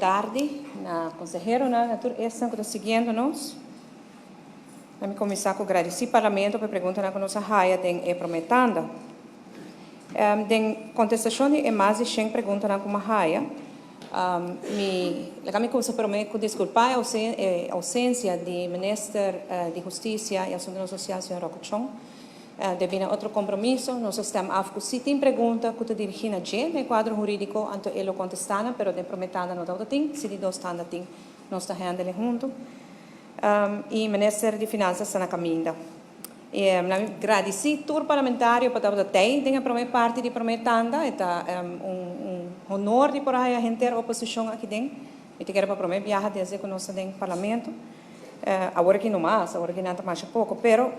tarde, na consejero, na essa que está seguindo-nos. Vamos começar com agradecer ao Parlamento para perguntar na nossa raia tem prometanda. Tem contestação de mais de 100 perguntas na como raia. Me começa a prometer desculpar a ausência do Ministro de Justiça e Assuntos Sociais, Sr. Rocochon. Devido a outro compromisso, nós estamos a fazer tem pergunta que te dirigem a gente no quadro jurídico, anto ele contestando, pero de prometanda não está tem, se de dois tanda tem, nós está handle junto. E o Ministro de Finanças está na caminho. Agradecer todo parlamentário para estar tem a primeira parte de prometanda, é honor de por aí a gente a oposição aqui dentro. E te quero para prometer viajar desde que nós estamos no parlamento. Agora que não mais, agora que não está mais pouco, pero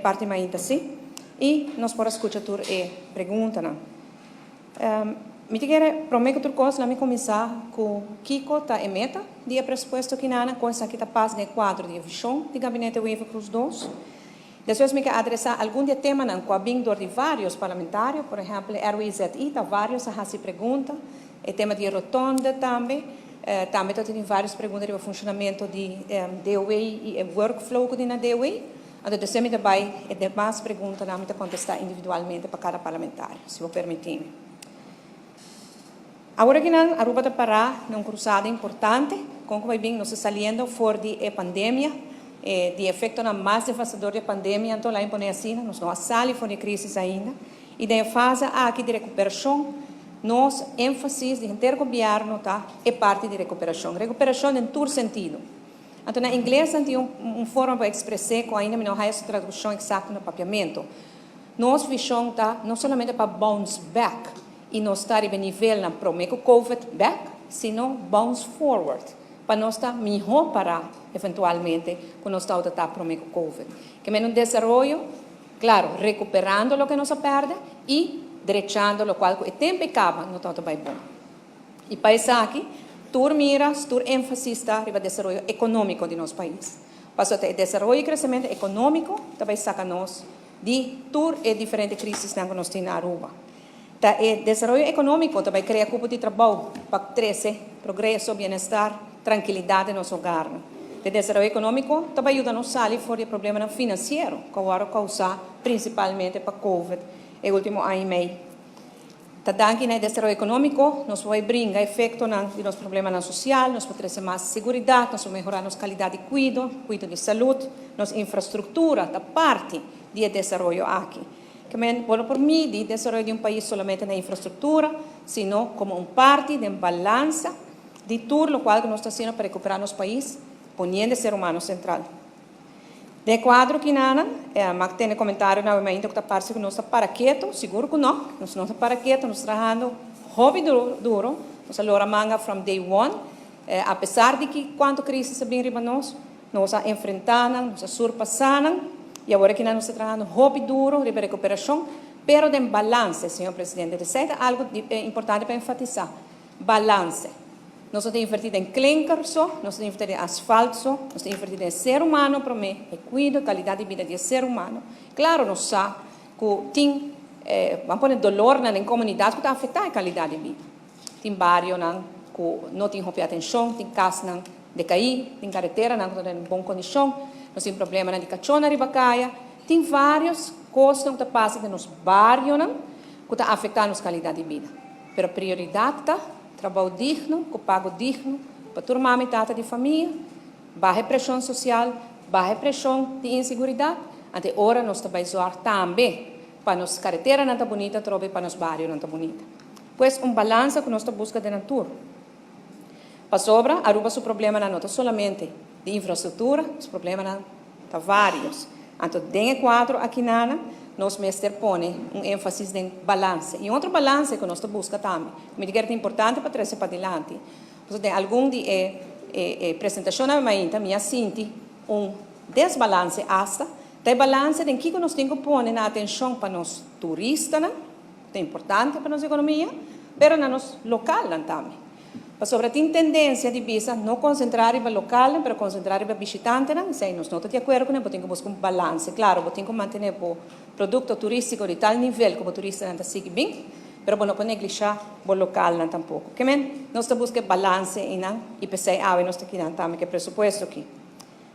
parte mais ainda sim. E nós podemos escutar tudo e pergunta. Me quero prometer outra coisa, me começar com Kiko tá em meta dia pressuposto aqui na coisa que está passando no quadro de visão do gabinete UEFA Cruz 2. Depois me quero adressar algum tema na qual vindo de vários parlamentários, por exemplo, RWZI, tá vários a fazer pergunta, o tema de rotonda também. Também tem várias perguntas sobre o funcionamento de DOE e o workflow que tem na DOE. Então, também vai demais perguntas para contestar individualmente para cada parlamentário, se vou permitir. Agora que a Aruba está parar num cruzado importante, como vai bem, nós saliendo fora da pandemia, de efeito na mais devastador da pandemia, então lá em Ponecina, nós não saímos fora de crise ainda, e da fase aqui de recuperação, nós ênfase de intergoverno é parte de recuperação. Recuperação em todo sentido. Então, na inglês, tem forma para expressar, com ainda não há essa tradução exata no papiamento. Nossa visão está não somente para bounce back, e não estar em nível na promeco COVID back, sino bounce forward, para nós estar melhor para, eventualmente, quando nós estamos a promeco COVID. Que é um desenvolvimento, claro, recuperando o que nós perde e derechando o qual o tempo acaba, não está bem bom. E para isso aqui, tur miras, tur ênfase está no desenvolvimento econômico de nosso país. Para o desenvolvimento e crescimento econômico, também saca nós de tur e diferentes crises que nós temos na Aruba. O desenvolvimento econômico também cria grupo de trabalho para crescer, progresso, bem-estar, tranquilidade no nosso hogar. O desenvolvimento econômico também ajuda a nós a sair fora do problema financeiro, que agora causa principalmente para a COVID. O último ano e meio. Também no desenvolvimento econômico, nós vamos brincar efeito de nosso problema social, nós podemos ter mais segurança, nós vamos melhorar nossa qualidade de cuido de saúde, nossa infraestrutura, da parte do desenvolvimento aqui. Que não é por mim, de desenvolvimento de país somente na infraestrutura, sino como parte de balança de tudo o qual nós estamos fazendo para recuperar nosso país, ponendo o ser humano central. De quadro que nada, mas tem comentário na momento que está parte que nós está para quieto, seguro que não, nós não está para quieto, nós trabalhando hobby duro, nós lora manga from day one, apesar de que quanto crise se bem riba nós enfrentando, nós surpassando, e agora que nós está trabalhando hobby duro, de recuperação, pero de balance, senhor presidente, isso é algo importante para enfatizar, balance. Nós temos invertido em clinker, nós temos invertido em asfalto, nós temos invertido em ser humano para mim, e cuido, qualidade de vida do ser humano. Claro, nós sabemos que tem, vamos pôr dolor na comunidade que está afetando a qualidade de vida. Tem bairro que não tem atenção, tem casa de cair, tem carretera que está em boa condição, nós temos problema de cachorro de bacaia, tem várias coisas que estão passando nos bairros que estão afetando a qualidade de vida. Mas a prioridade está trabalho digno, com pago digno, para turmar a metade de família, baixa pressão social, baixa pressão de insegurança. Até agora nós estamos a usar também para nossa carretera não está bonita, também para nosso bairro não está bonita. Pois balanço que nós estamos buscando de natura. Para sobra, Aruba o problema não é somente de infraestrutura, os problemas estão vários. Então, dentro do quadro aqui nós mestre põe ênfase em balanço. E outro balanço que nós buscamos também, me diga que é importante para trazer para adiante. Porque tem algum de apresentação na minha sinti desbalance hasta, tem balance em que nós temos que pôr na atenção para os turistas, é importante para a nossa economia, mas na nossa local também. Sobre tem tendência de visa não concentrar em local, mas concentrar em visitante, nós não estamos de acordo com isso, temos que buscar balance. Claro, temos que manter o produto turístico de tal nível que o turista não siga bem, pero não pode neglijar o local não tampouco. Que men, nós estamos buscando balance e não IPC ave nós aqui não também que presupuesto aqui.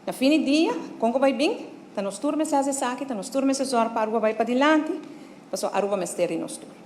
Na fim de dia, como vai bem, tá nos turmes se hace aqui, tá nos turmes se soar para Aruba vai para dilante, passou Aruba mestre nos turmes.